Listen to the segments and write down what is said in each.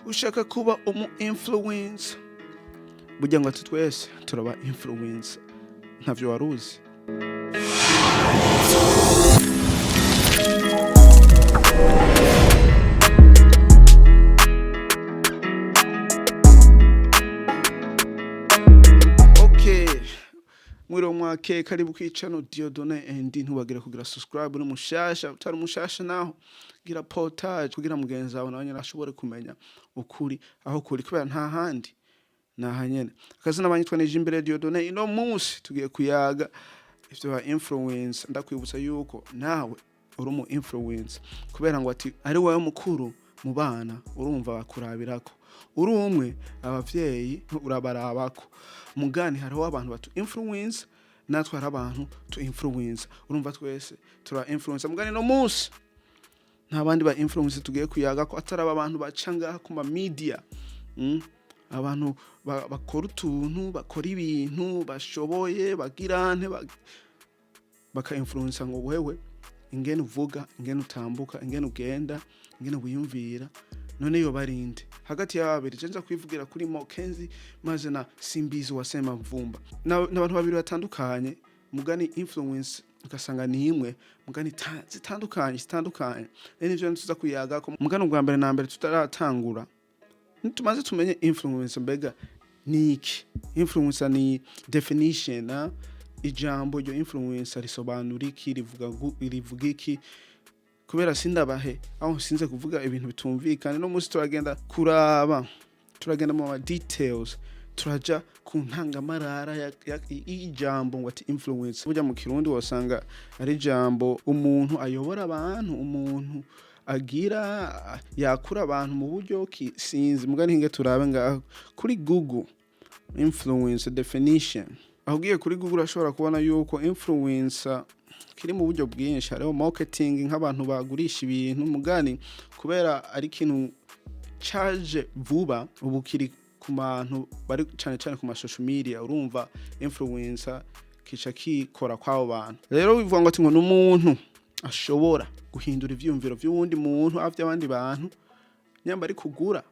ushaka kuba influencer burya ngo ati twese turaba influencer ntavyo waruzi. Mwiro mwake karibu kwicano Diodone and ntubagire kugira subscribe uri mushasha utari mushasha naho gira portage kugira mugenzi wawe nawe ashobore kumenya ukuri aho kuri kubera nta handi nahanyene. Akazi nabanyitwa nije imbere Diodone ino munsi tugiye kuyaga ivyo ba influence. Ndakwibutsa yuko nawe uri mu influence kubera ngo ati ari wowe mukuru mu bana urumva bakurabirako uri umwe abavyeyi urabarabako mugani hariho abantu batu influence natwe hari abantu tu influence urumva twese tura influence mugani no munsi nta bandi ba influence tugiye kuyaga ko atari abantu bacanga ku ma media abantu bakora utuntu bakora ibintu bashoboye bagirante baka influence ngo wewe ingene uvuga ingene utambuka ingene ugenda ingene wiyumvira none yo barinde hagati y'ababiri cenza kwivugira kuri Wkenzie maze na Simbizi wasema Mavumba n'abantu babiri batandukanye mugani influence ugasanga ni imwe mugani zitandukanye nivyo ntuza kuyaga ko mugani ubwa mbere na mbere tutaratangura tumaze tumenye influence mbega niki. Influence ni definition ijambo ryo influence risobanura iki rivuga iki kubera sindabahe aho sinze kuvuga ibintu bitumvikana no musi turagenda mu details turaja ku ntangamarara y'ijambo ngo ati influence burya mu Kirundi wasanga ari jambo umuntu ayobora abantu umuntu agira yakura abantu mu buryo sinzi mugani hinge turabe ngaho kuri Google influence definition aho ugiye kuri Google ashobora kubona yuko influencer kiri mu buryo bwinshi hariho marketing nk'abantu bagurisha ibintu mugani kubera ari kintu charge vuba ubu kiri ku bantu bari cyane ku social media urumva influencer kica kikora kwabo bantu rero bivuga ngo ati ngo n'umuntu ashobora guhindura ivyumviro by'uwundi muntu avy'abandi bantu nyamba ari kugura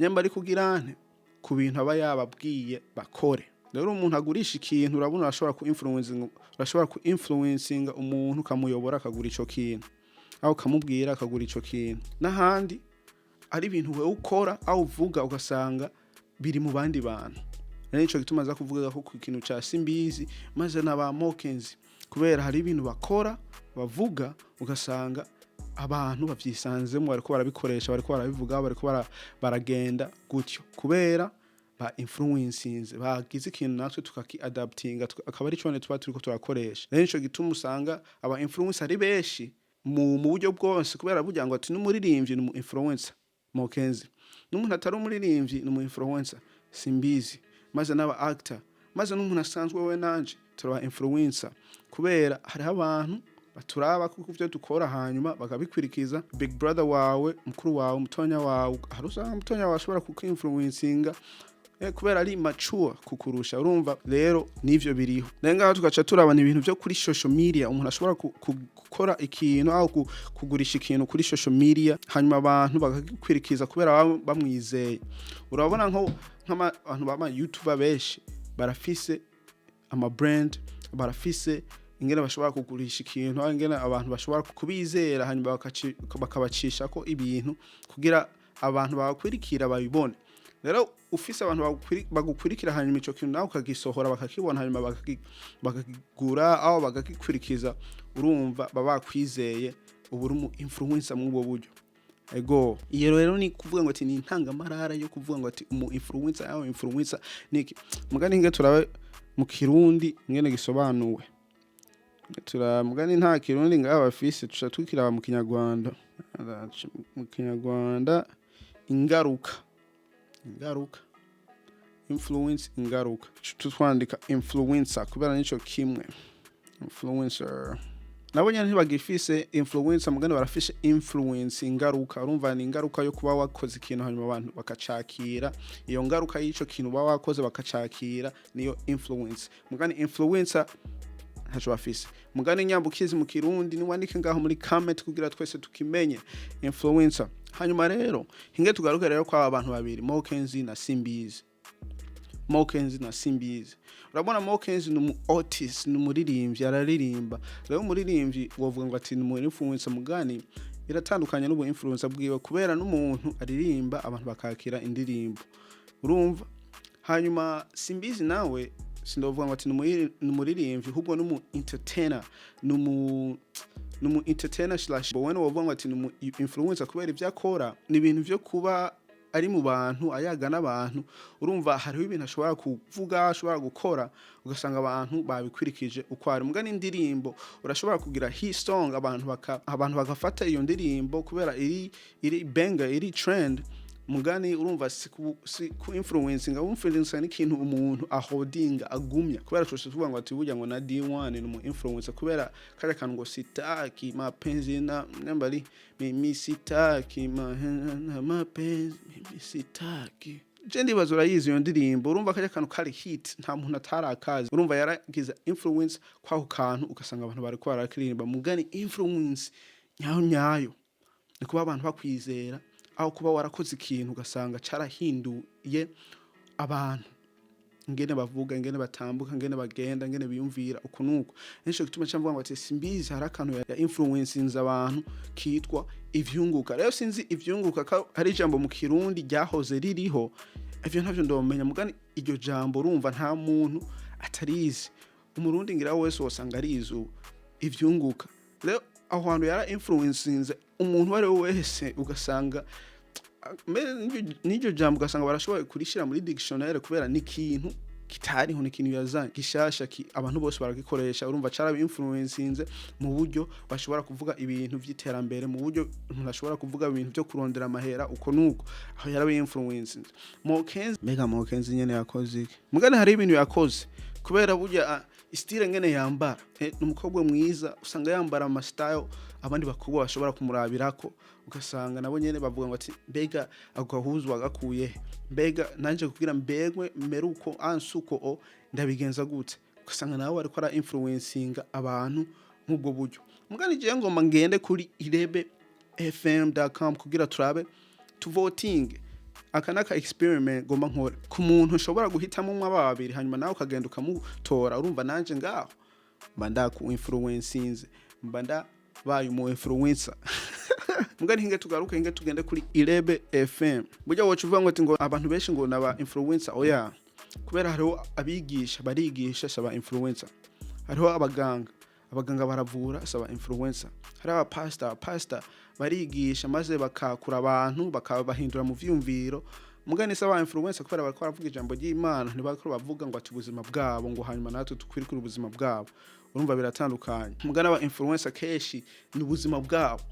nyamba ari kugirante ku bintu aba yababwiye bakore. Rero umuntu agurisha ikintu urabona urashobora ku influencing umuntu kamuyobora akagura ico kintu aho kamubwira akagura ico kintu n'ahandi ari ibintu wewe ukora aho uvuga ugasanga biri mu bandi bantu. Rero ico gituma za kuvuga ko ku kintu ca Simbizi maze n'aba Wkenzie kubera hari ibintu bakora bavuga ugasanga abantu bavyisanzemo bariko barabikoresha bariko barabivuga bariko baragenda gutyo kubera ba influencers bagize ikintu natwe tukaki adaptinga akaba ari cyo tuba turiko turakoresha. Rero ico gituma usanga aba influencers ari beshi mu buryo bwose kubera burya ngo ati n'umuririmbyi ni mu influencer Wkenzie n'umuntu atari umuririmbyi ni mu influencer Simbizi maze n'aba actor maze n'umuntu asanzwe we nanje turaba influencer kubera hari abantu baturaba kuko ivyo dukora hanyuma bakabikwirikiza big brother wawe mukuru wawe mutonya wawe harusanga mutonya wawe ashobora kukinfluencinga kubera ari mature kukurusha urumva rero nivyo biriho. Nenga tugaca turabana ibintu byo kuri social media umuntu ashobora gukora ikintu aho kugurisha ikintu kuri social media hanyuma abantu bakakwirikiza kubera bamwizeye. Urabona nk'abantu bama YouTuber beshi barafise ama brand barafise ingene bashobora kugurisha ikintu ingene abantu bashobora kubizera hanyuma bakabacisha ko ibintu kugira abantu bakwirikira babibone. Rero ufise abantu bagukwirikira hanyuma ico kintu nawe ukagisohora bakakibona hanyuma bakakigura aho bakagikwirikiza urumva babakwizeye uburi mu influencer mu bwo buryo. Ego iyo rero ni kuvuga ngo ati ni ntangamarara yo kuvuga ngo ati umu influencer aho influencer niki mugani hinge turabe mu Kirundi ngene gisobanuwe mugani nta Kirundi ngaba bafise tuca twikira mu Kinyarwanda ingaruka influence ingaruka tutwandika influencer kubera nico kimwe influencer nabonye ntibagifise influencer mugani barafishe influence ingaruka urumva ni ingaruka yo kuba wakoze ikintu hanyuma abantu bakacakira iyo ngaruka y'ico kintu baba wakoze bakacakira niyo influence mugani influencer hacho bafise mugani nyambukizi mu Kirundi ni wandike ngaho muri comment kugira twese tukimenye influencer hanyuma rero hinge tugaruke rero kwa abantu babiri Wkenzie na Simbizi. Wkenzie na Simbizi, urabona Wkenzie ni artist, ni umuririmbyi, araririmba. Rero umuririmbyi wovuga ngo ati ni umu influencer, mugani iratandukanye n'ubu influencer bwiwe kubera n'umuntu aririmba abantu bakakira indirimbo, urumva. Hanyuma Simbizi nawe sindovuga ngo ati ni umuririmbyi ahubwo n'umu entertainer, n'umu entertainer slash bone wovuga ngo ati ni umu influencer kubera ibyo akora ni ibintu byo kuba ari mu bantu ayaga n'abantu, urumva hariho ibintu ashobora kuvuga, ashobora gukora ugasanga abantu babikwirikije uko ari. Mugani indirimbo urashobora kugira hit song abantu bagafata iyo ndirimbo kubera iri banger, iri trend. Mugani urumva si ku influencing n'ikintu umuntu ahodinga agumya, kubera twese tuvuga ngo ati burya ngo na D1 ni umu influencer kubera kare kantu ngo sitaki mapenzi na nambari mimi sitaki mapenzi mimi sitaki. Je ndibaza urayizi iyo ndirimbo, urumva kare kantu kari hit, nta muntu atarakazi, urumva yaragize influence kwaho kantu ugasanga abantu bari ko barakiririmba. Mugani influence nyayo ni kuba abantu bakwizera, aho kuba warakoze ikintu ugasanga carahinduye abantu, ingene bavuga, ingene batambuka, ingene bagenda, ingene biyumvira uko nuko. Nisho gituma cyamvuga ngo ati Simbizi hari akantu ya influencing abantu kitwa ivyunguka. Rero sinzi ivyunguka hari ijambo mu Kirundi ryahoze ririho, ivyo ntavyo ndomenya, mugani iryo jambo urumva nta muntu atarizi. Umurundi ngira wese wasanga arizo ivyunguka. Rero aho hantu yara influencing umuntu wari wese ugasanga n'iryo jambo ugasanga barashoboye kurishira muri dictionnaire kubera ni ikintu kitariho, ni ikintu yazanye gishasha abantu bose baragikoresha. Urumva carabi influencing mu buryo bashobora kuvuga ibintu vy'iterambere, mu buryo umuntu ashobora kuvuga ibintu byo kurondera amahera uko nuko, aho yarabi influencing. Wkenzie nyene yakoze iki? Mugane hari ibintu yakoze kubera burya style ngene yambara, n'umukobwa mwiza usanga yambara ama style abandi bakobwa bashobora kumurabirako, ugasanga nabo nyene bavuga ngo ati mbega agahuzu wagakuye, mbega nanje kugira mbegwe meruko ansuko ndabigenza gute, ugasanga nawe ariko ara influencing abantu nk'ubwo buryo. Mugani je ngoma ngende kuri irebefm.com kugira turabe voting akanaka experiment gomba nkora ku muntu ushobora guhitamo umwe babiri, hanyuma nawe ukagenda ukamutora. Urumva nanje ngaho mba ku influencing, mba baye umu influencer. Mugani hinge tugaruke, hinge tugende kuri Irebe FM. Burya wocu uvuga ngo ati ngo abantu benshi ngo naba influencer, oya, kubera hariho abigisha barigisha saba influencer, hariho abaganga baravura saba influencer, hariho pastor barigisha maze bakakura abantu bakabahindura mu vyumviro. Mugani saba influencer kubera bariko baravuga ijambo ry'Imana, ntibako bavuga ngo ati ubuzima bwabo ngo hanyuma natwe tukwirikira ubuzima bwabo. Urumva biratandukanye. Mugana aba influencer keshi ni ubuzima bwabo.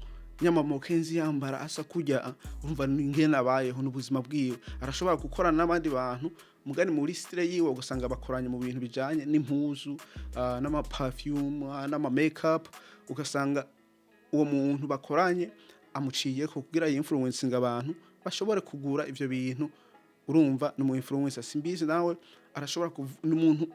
Nyama Wkenzie yambara asa kujya, urumva ngene abayeho n'ubuzima bwiwe, arashobora gukora n'abandi bantu. Mugani muri style yiwe gusanga bakoranye mu bintu bijanye n'impuzu, n'ama perfume, n'ama makeup, ugasanga uwo muntu bakoranye amuciye ko kugira influencing abantu bashobore kugura ivyo bintu. Urumva n'umu influencer. Simbizi nawe arashobora n'umuntu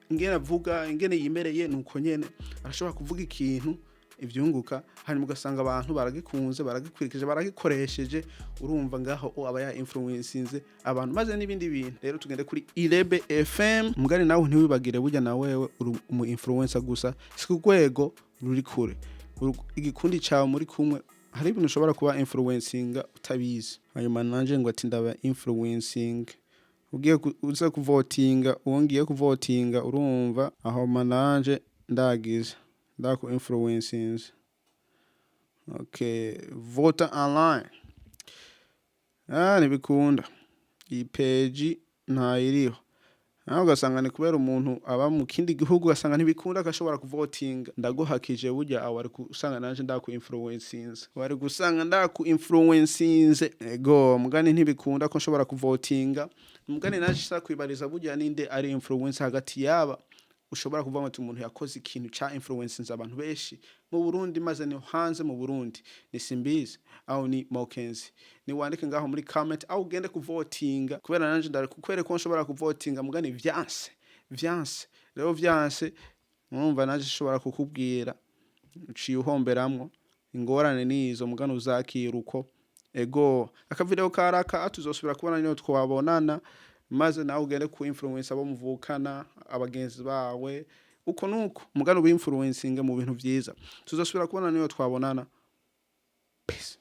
ingene avuga, ingene yimereye nuko nyene arashobora kuvuga ikintu ivyunguka, hanyuma ugasanga abantu baragikunze, baragikwirikije, baragikoresheje. Urumva ngaho aba ya influencing abantu maze n'ibindi bintu. Rero tugende kuri Irebe FM. Mugani nawe ntiwibagire burya na wewe umu influencer gusa si kugwego ruri kure, igikundi cawe muri kumwe hari ibintu ushobora kuba influencing utabizi. Hanyuma nanje ngo ati ndaba influencing, ugiye uza kuvotinga, uwongiye kuvotinga, urumva aho mananje ndagize ndako influencing. Okay, voter online. Nibikunda iyi page ntayiriho, naho ugasanga ni kubera umuntu aba mu kindi gihugu ugasanga ntibikunda agashobora kuvotinga. Ndaguhakije burya awari kusanga nanje ndaku influencing, wari gusanga ndaku influencing ego. Mugani ntibikunda ko nshobora kuvotinga. Mugani naje sa kwibariza burya ninde ari influencer hagati yaba ushobora kuvuga ngo umuntu yakoze ikintu cha influencing abantu benshi mu Burundi maze ni hanze mu Burundi, ni Simbizi au ni Wkenzie. Ni wandike ngaho muri comment au ugende kuvotinga kubera nanje ndari kukwereka ko nshobora kuvotinga. Mugani vyanse rero vyanse, urumva naje nshobora kukubwira uciye uhomberamwo ingorane nizo. Mugani uzakira uko ego akavideo karaka tuzosubira kubona niyo twabonana maze nawe ugende ku influence abo muvukana abagenzi bawe uko nuko mugano bi influencing mu bintu vyiza tuzosubira kubona niyo twabonana peace